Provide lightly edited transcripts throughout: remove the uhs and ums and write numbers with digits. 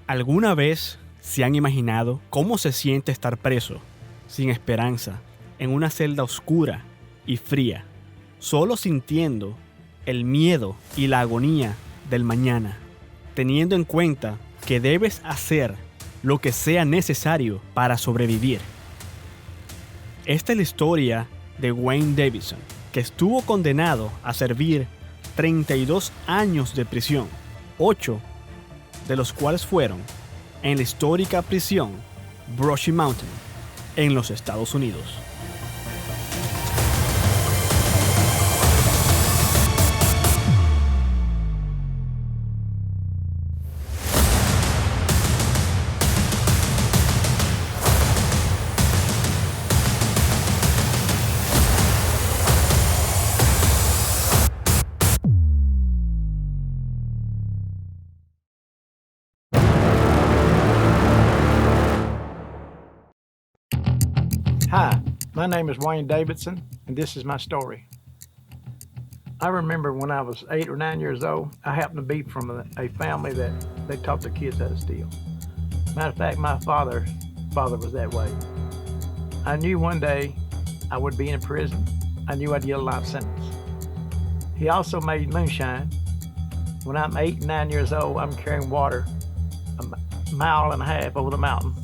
¿Alguna vez se han imaginado cómo se siente estar preso, sin esperanza, en una celda oscura y fría, solo sintiendo el miedo y la agonía del mañana, teniendo en cuenta que debes hacer lo que sea necesario para sobrevivir? Esta es la historia de Wayne Davidson, que estuvo condenado a servir 32 años de prisión, 8 de los cuales fueron en la histórica prisión Brushy Mountain, en los Estados Unidos. Hi, my name is Wayne Davidson, and this is my story. I remember when I was 8 or 9 years old, I happened to be from a family that they taught their kids how to steal. Matter of fact, my father was that way. I knew one day I would be in prison. I knew I'd get a life sentence. He also made moonshine. When I'm 8 and 9 years old, I'm carrying water a mile and a half over the mountain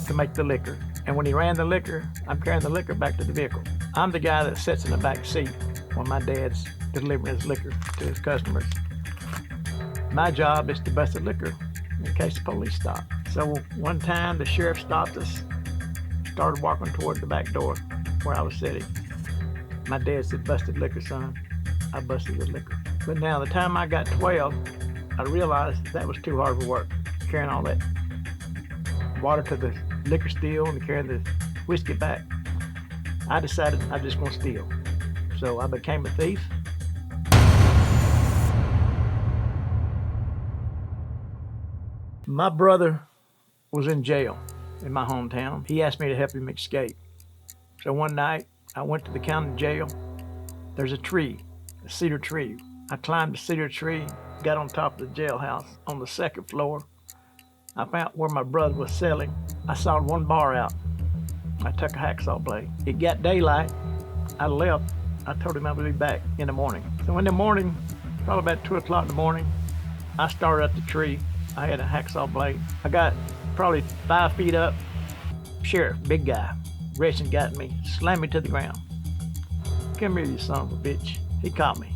to make the liquor. And when he ran the liquor, I'm carrying the liquor back to the vehicle. I'm the guy that sits in the back seat when my dad's delivering his liquor to his customers. My job is to bust the liquor in case the police stop. So one time the sheriff stopped us, started walking toward the back door where I was sitting. My dad said, "Busted liquor, son." I busted the liquor. But now the time I got 12, I realized that was too hard for work, carrying all that water to the liquor still and carrying the whiskey back. I decided I just want to steal. So I became a thief. My brother was in jail in my hometown. He asked me to help him escape. So one night I went to the county jail. There's a tree, a cedar tree. I climbed the cedar tree, got on top of the jailhouse on the second floor. I found where my brother was selling. I sawed one bar out. I took a hacksaw blade. It got daylight. I left. I told him I would be back in the morning. So in the morning, probably about 2 o'clock in the morning, I started up the tree. I had a hacksaw blade. I got probably 5 feet up. Sheriff, big guy, wrestling got me, slammed me to the ground. "Come here, you son of a bitch." He caught me.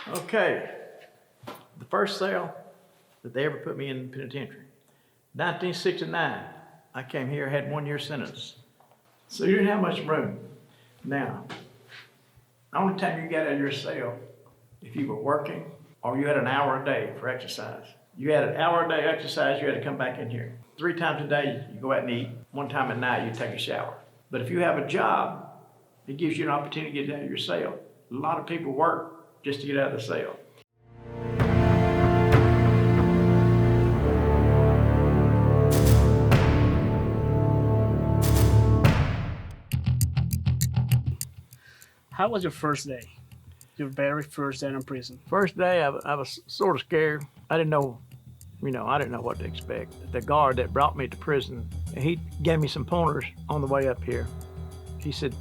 Okay, the first cell that they ever put me in the penitentiary. 1969, I came here, had 1 year sentence. So you didn't have much room. Now, the only time you got out of your cell, if you were working or you had an hour a day for exercise. You had an hour a day exercise, you had to come back in here. 3 times a day, you go out and eat. 1 time at night, you take a shower. But if you have a job, it gives you an opportunity to get out of your cell. A lot of people work just to get out of the cell. How was your first day? Your very first day in prison? First day, I was sort of scared. I didn't know what to expect. The guard that brought me to prison, he gave me some pointers on the way up here. He said,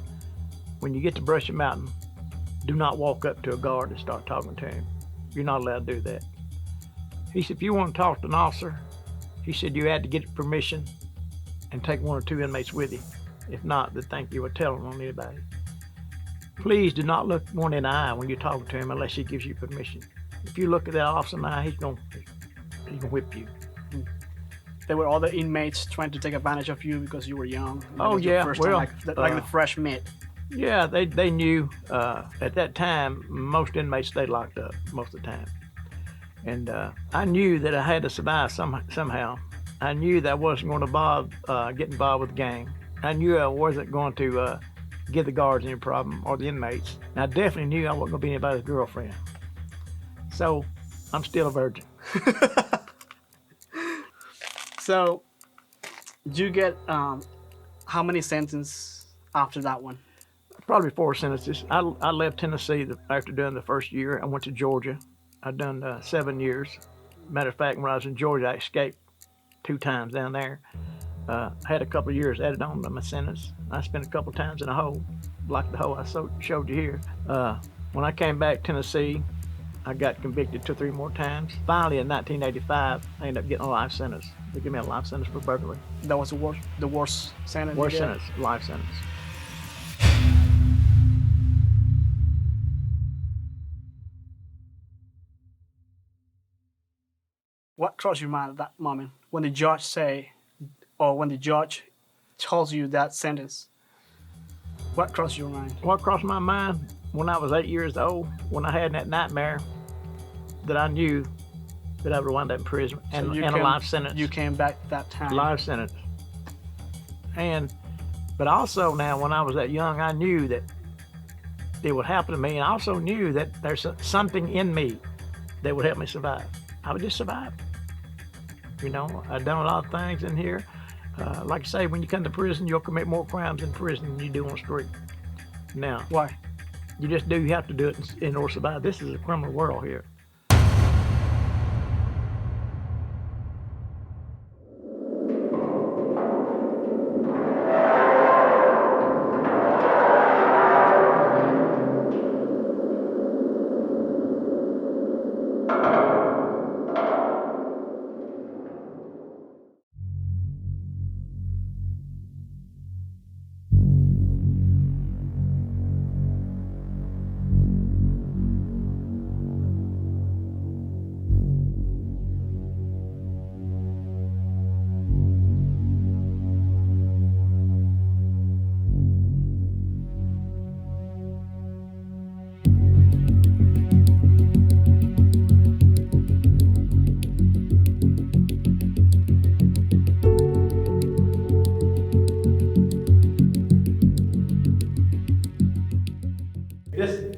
when you get to Brushy Mountain, do not walk up to a guard and start talking to him. You're not allowed to do that. He said, if you want to talk to an officer, he said you had to get permission and take 1 or 2 inmates with you. If not, they think you were telling on anybody. Please do not look one in the eye when you're talking to him unless he gives you permission. If you look at that officer in the eye, he's gonna whip you. There were other inmates trying to take advantage of you because you were young. Oh yeah, first time, like the fresh meat. Yeah, they knew at that time most inmates stayed locked up most of the time, and I knew that I had to survive somehow. I knew that I wasn't going to get involved with the gang. I knew I wasn't going to give the guards any problem or the inmates. And I definitely knew I wasn't going to be anybody's girlfriend. So I'm still a virgin. So you get how many sentences after that one? Probably 4 sentences. I left Tennessee after doing the first year. I went to Georgia. I'd done 7 years. Matter of fact, when I was in Georgia, I escaped 2 times down there. I had a couple of years added on to my sentence. I spent a couple of times in a hole, like the hole I showed you here. When I came back to Tennessee, I got convicted 2 or 3 more times. Finally, in 1985, I ended up getting a life sentence. They gave me a life sentence for burglary. That was the worst sentence? Worst sentence, life sentence. What crossed your mind at that moment when the judge when the judge tells you that sentence? What crossed your mind? What crossed my mind when I was 8 years old, when I had that nightmare that I knew that I would wind up in prison and a life sentence. You came back that time. Life sentence. But also now, when I was that young, I knew that it would happen to me, and I also knew that there's something in me that would help me survive. I would just survive. You know, I've done a lot of things in here. Like I say, when you come to prison, you'll commit more crimes in prison than you do on the street. Now, why? You have to do it in order to survive. This is a criminal world here.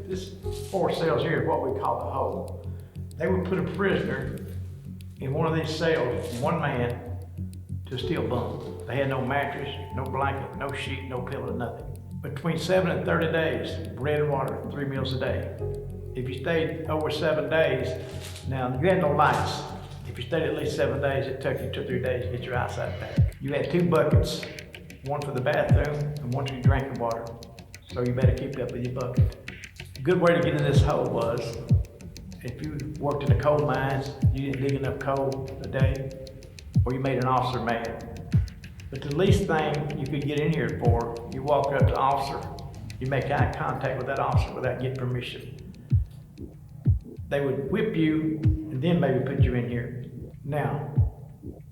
This 4 cells here is what we call the hole. They would put a prisoner in one of these cells, one man, to a steel bunk. They had no mattress, no blanket, no sheet, no pillow, nothing. Between 7 and 30 days, bread and water, 3 meals a day. If you stayed over 7 days, now you had no lights. If you stayed at least 7 days, it took you 2 or 3 days to get your eyesight back. You had 2 buckets, one for the bathroom and one for your drinking water. So you better keep up with your bucket. A good way to get in this hole was, if you worked in the coal mines, you didn't dig enough coal a day, or you made an officer mad. But the least thing you could get in here for, you walk up to the officer, you make eye contact with that officer without getting permission. They would whip you and then maybe put you in here. Now,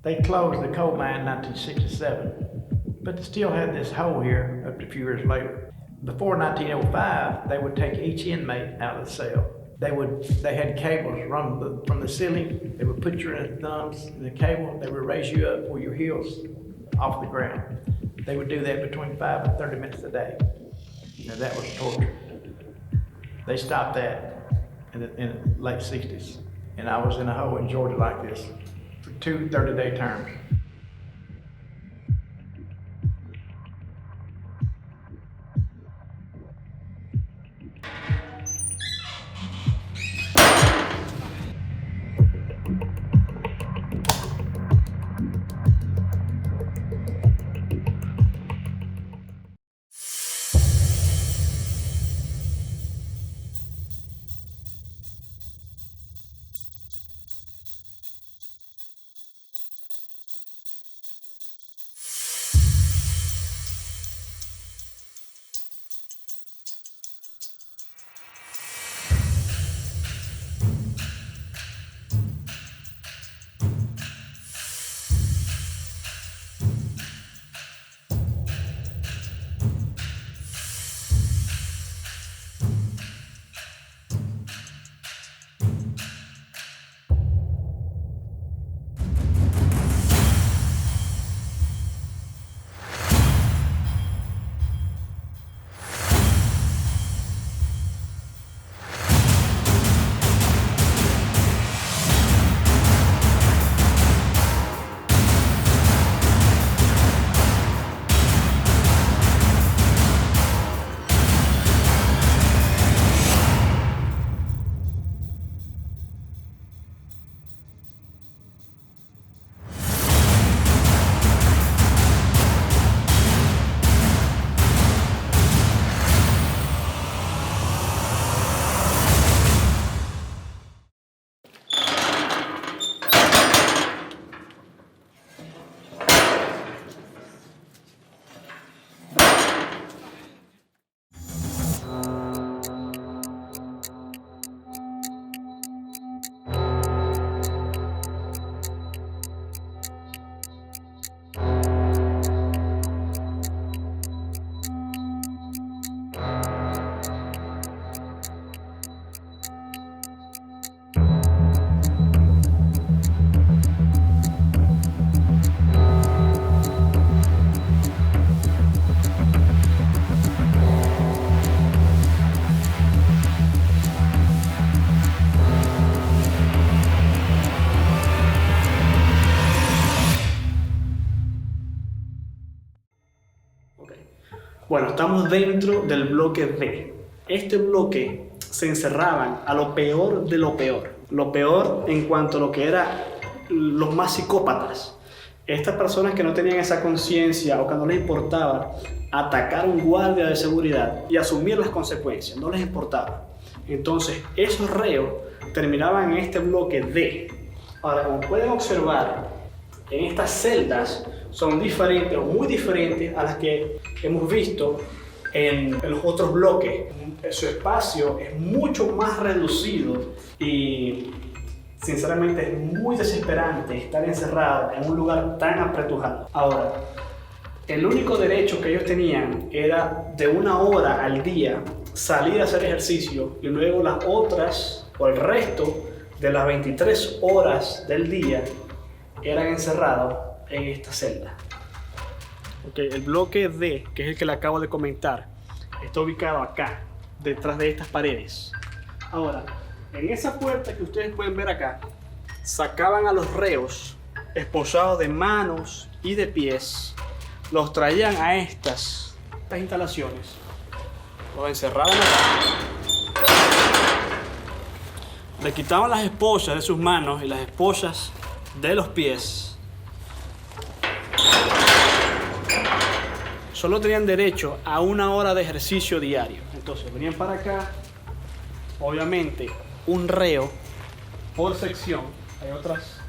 they closed the coal mine in 1967, but they still had this hole here up to a few years later. Before 1905, they would take each inmate out of the cell. They had cables run from the ceiling. They would put your thumbs in the cable. They would raise you up with your heels off the ground. They would do that between 5 and 30 minutes a day. Now that was torture. They stopped that in the late 60s. And I was in a hole in Georgia like this for 2 30-day terms. Bueno, estamos dentro del bloque D. Este bloque se encerraban a lo peor de lo peor. Lo peor en cuanto a lo que eran los más psicópatas. Estas personas que no tenían esa conciencia o que no les importaba atacar a un guardia de seguridad y asumir las consecuencias, no les importaba. Entonces, esos reos terminaban en este bloque D. Ahora, como pueden observar, en estas celdas son diferentes o muy diferentes a las que hemos visto en los otros bloques. Su espacio es mucho más reducido y sinceramente es muy desesperante estar encerrado en un lugar tan apretujado. Ahora, el único derecho que ellos tenían era de 1 hora al día salir a hacer ejercicio y luego las otras o el resto de las 23 horas del día eran encerrados en esta celda. Okay, el bloque D, que es el que le acabo de comentar, está ubicado acá, detrás de estas paredes. Ahora, en esa puerta que ustedes pueden ver acá, sacaban a los reos esposados de manos y de pies, los traían a estas instalaciones, los encerraban acá, le quitaban las esposas de sus manos y las esposas de los pies. Solo tenían derecho a 1 hora de ejercicio diario. Entonces venían para acá, obviamente un reo por sección. Hay otras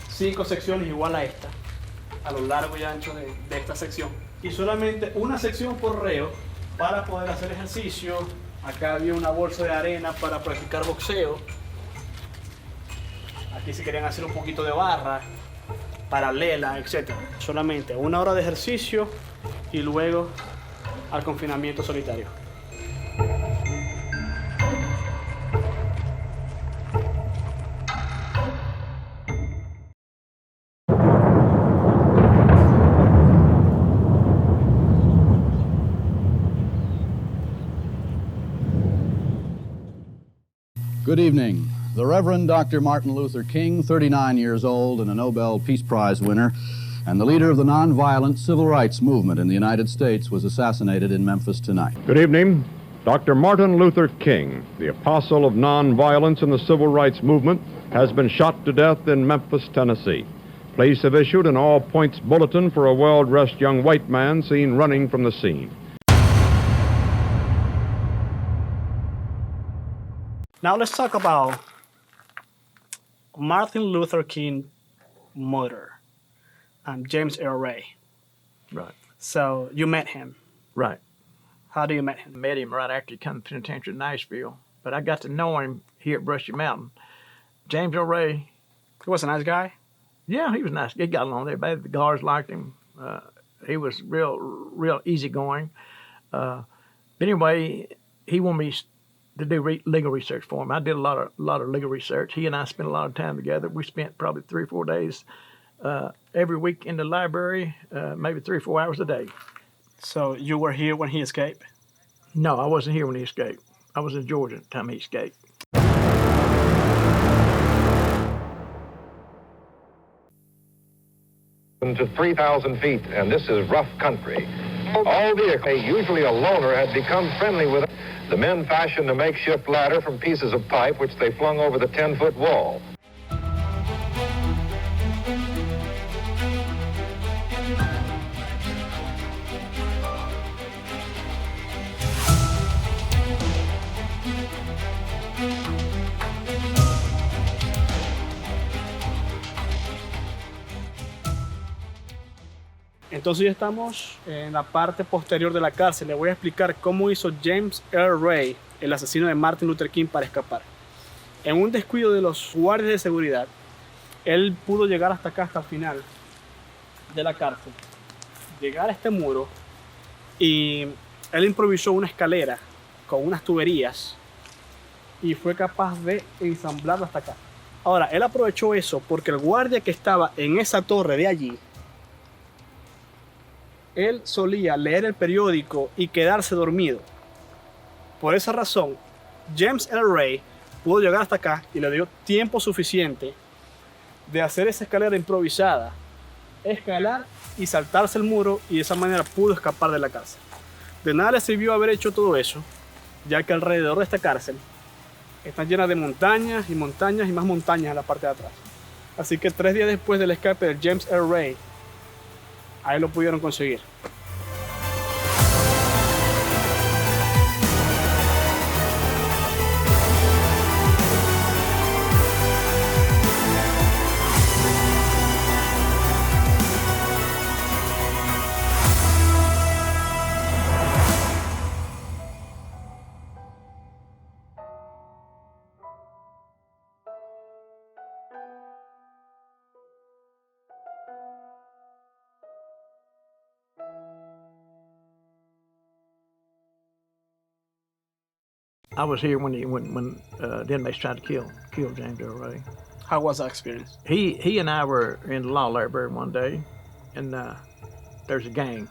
5 secciones igual a esta, a lo largo y ancho de esta sección. Y solamente una sección por reo para poder hacer ejercicio. Acá había una bolsa de arena para practicar boxeo. Aquí se querían hacer un poquito de barra, paralela, etc. Solamente 1 hora de ejercicio y luego al confinamiento solitario. Good evening. The Reverend Dr. Martin Luther King, 39 years old and a Nobel Peace Prize winner, and the leader of the nonviolent civil rights movement in the United States, was assassinated in Memphis tonight. Good evening. Dr. Martin Luther King, the apostle of nonviolence in the civil rights movement, has been shot to death in Memphis, Tennessee. Police have issued an all-points bulletin for a well-dressed young white man seen running from the scene. Now let's talk about Martin Luther King murder. James Earl Ray. Right. So you met him. Right. How do you met him? I met him right after he come to the penitentiary in Nashville, but I got to know him here at Brushy Mountain. James Earl Ray. He was a nice guy. Yeah, he was nice. He got along there. Everybody, the guards liked him. He was real easygoing. But anyway, he wanted me to do legal research for him. I did a lot of legal research. He and I spent a lot of time together. We spent probably 3 or 4 days every week in the library, maybe 3 or 4 hours a day. So you were here when he escaped? No, I wasn't here when he escaped. I was in Georgia at the time he escaped. To 3,000 feet, and this is rough country. All vehicles, usually a loner, had become friendly with it. The men fashioned a makeshift ladder from pieces of pipe, which they flung over the 10-foot wall. Entonces ya estamos en la parte posterior de la cárcel. Le voy a explicar cómo hizo James Earl Ray, el asesino de Martin Luther King, para escapar. En un descuido de los guardias de seguridad, él pudo llegar hasta acá, hasta el final de la cárcel, llegar a este muro, y él improvisó una escalera con unas tuberías y fue capaz de ensamblarla hasta acá. Ahora, él aprovechó eso porque el guardia que estaba en esa torre de allí, él solía leer el periódico y quedarse dormido. Por esa razón, James Earl Ray pudo llegar hasta acá y le dio tiempo suficiente de hacer esa escalera improvisada, escalar y saltarse el muro, y de esa manera pudo escapar de la cárcel. De nada le sirvió haber hecho todo eso, ya que alrededor de esta cárcel están llenas de montañas y montañas y más montañas en la parte de atrás. Así que 3 días después del escape de James Earl Ray, ahí lo pudieron conseguir. I was here when the inmates tried to kill James Earl Ray. How was that experience? He and I were in the law library one day, and there's a gang.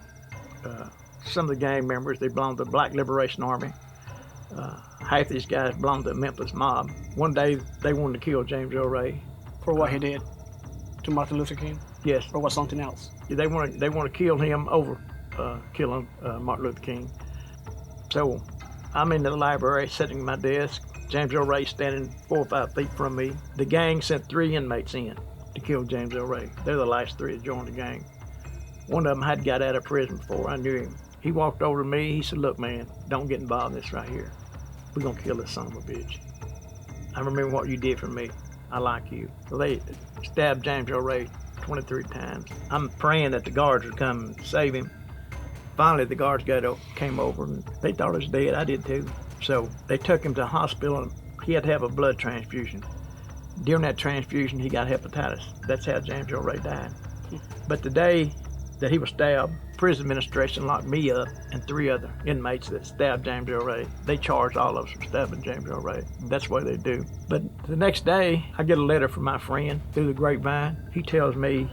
Some of the gang members, they belong to the Black Liberation Army. Half these guys belong to the Memphis mob. One day they wanted to kill James Earl Ray. For what he did to Martin Luther King? Yes. Or was something else? They want to kill him over killing Martin Luther King. So I'm in the library sitting at my desk. James Earl Ray standing 4 or 5 feet from me. The gang sent 3 inmates in to kill James Earl Ray. They're the last 3 that joined the gang. One of them had got out of prison before I knew him. He walked over to me. He said, "Look, man, don't get involved in this right here. We're going to kill this son of a bitch. I remember what you did for me. I like you." So they stabbed James Earl Ray 23 times. I'm praying that the guards would come and save him. Finally, the guards came over, and they thought he was dead. I did too. So they took him to the hospital, and he had to have a blood transfusion. During that transfusion, he got hepatitis. That's how James Earl Ray died. But the day that he was stabbed, prison administration locked me up and 3 other inmates that stabbed James Earl Ray. They charged all of us for stabbing James Earl Ray. That's what they do. But the next day, I get a letter from my friend through the grapevine. He tells me,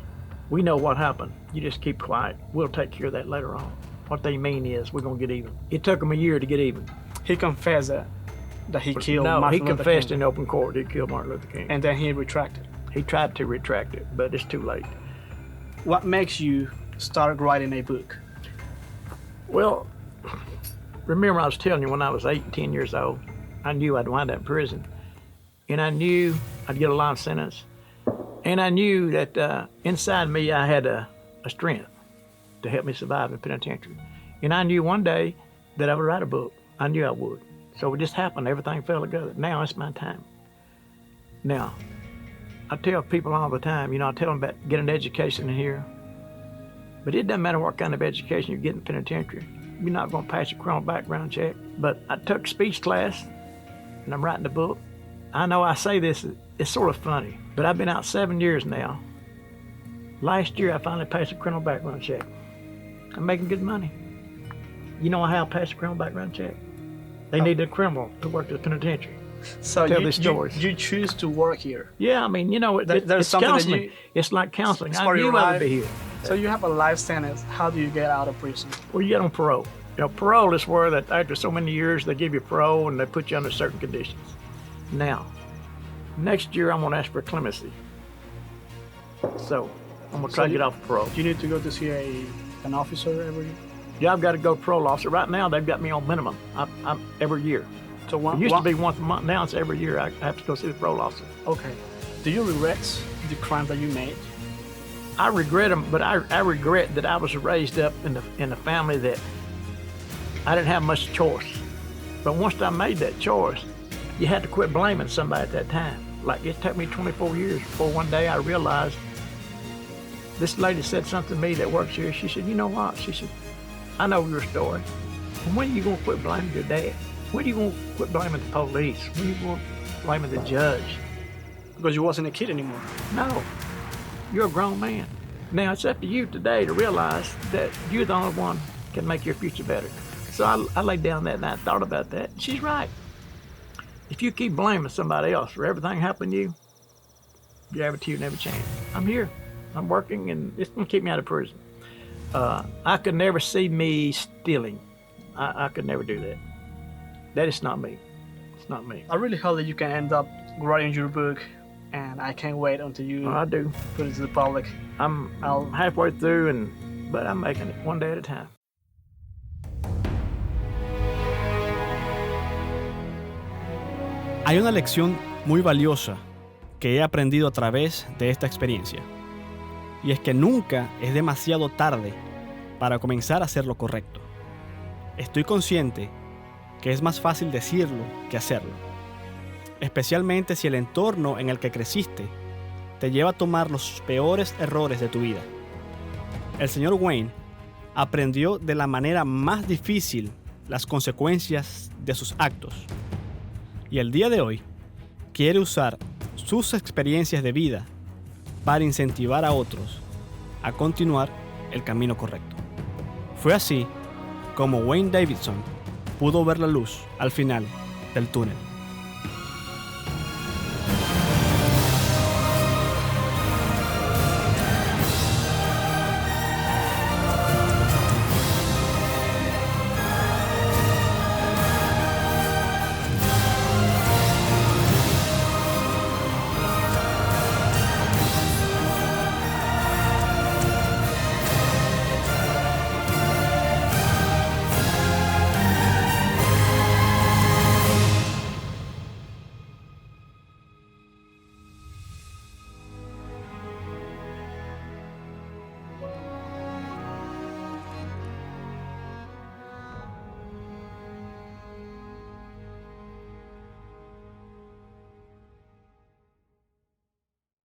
we know what happened. You just keep quiet. We'll take care of that later on. What they mean is we're going to get even. It took him a year to get even. He confessed that he killed No, Martin he Luther confessed King. in open court he killed Martin Luther King. And then he retracted. He tried to retract it, but it's too late. What makes you start writing a book? Well, remember I was telling you when I was 8 and 10 years old, I knew I'd wind up in prison. And I knew I'd get a life sentence. And I knew that inside me I had a strength to help me survive in penitentiary. And I knew one day that I would write a book. I knew I would. So it just happened. Everything fell together. Now it's my time. Now, I tell people all the time, I tell them about getting an education in here. But it doesn't matter what kind of education you get in penitentiary. You're not going to pass a criminal background check. But I took speech class, and I'm writing a book. I know I say this, it's sort of funny, but I've been out 7 years now. Last year, I finally passed a criminal background check. I'm making good money. You know how I passed a criminal background check? They need a criminal to work at the penitentiary. So Tell these stories. you choose to work here. Yeah, I mean, There's it's something that counseling. you- It's like counseling. It's I for your knew I would life. be here. So you have a life sentence. How do you get out of prison? Well, you get on parole. Parole is where that after so many years, they give you parole and they put you under certain conditions. Now, next year, I'm going to ask for clemency. So, I'm going to try to get off parole. Do you need to go to see an officer every? Yeah, I've got to go to parole officer. Right now, they've got me on minimum. I'm every year. So It used to be once a month. Now it's every year I have to go see the parole officer. Okay. Do you regret the crime that you made? I regret them, but I regret that I was raised up in a family that I didn't have much choice. But once I made that choice, you had to quit blaming somebody at that time. Like it took me 24 years before one day I realized this lady said something to me that works here. She said, you know what? She said, I know your story. And when are you going to quit blaming your dad? When are you going to quit blaming the police? When are you going to blaming the judge? Because you wasn't a kid anymore. No, you're a grown man. Now it's up to you today to realize that you're the only one can make your future better. So I laid down that and I thought about that. She's right. If you keep blaming somebody else for everything happening to you, your attitude never change. I'm here. I'm working and it's going to keep me out of prison. I could never see me stealing. I could never do that. That is not me. It's not me. I really hope that you can end up writing your book, and I can't wait until you I do. put it to the public. I'm halfway through, but I'm making it one day at a time. Hay una lección muy valiosa que he aprendido a través de esta experiencia. Y es que nunca es demasiado tarde para comenzar a hacer lo correcto. Estoy consciente que es más fácil decirlo que hacerlo. Especialmente si el entorno en el que creciste te lleva a tomar los peores errores de tu vida. El señor Wayne aprendió de la manera más difícil las consecuencias de sus actos. Y el día de hoy quiere usar sus experiencias de vida para incentivar a otros a continuar el camino correcto. Fue así como Wayne Davidson pudo ver la luz al final del túnel.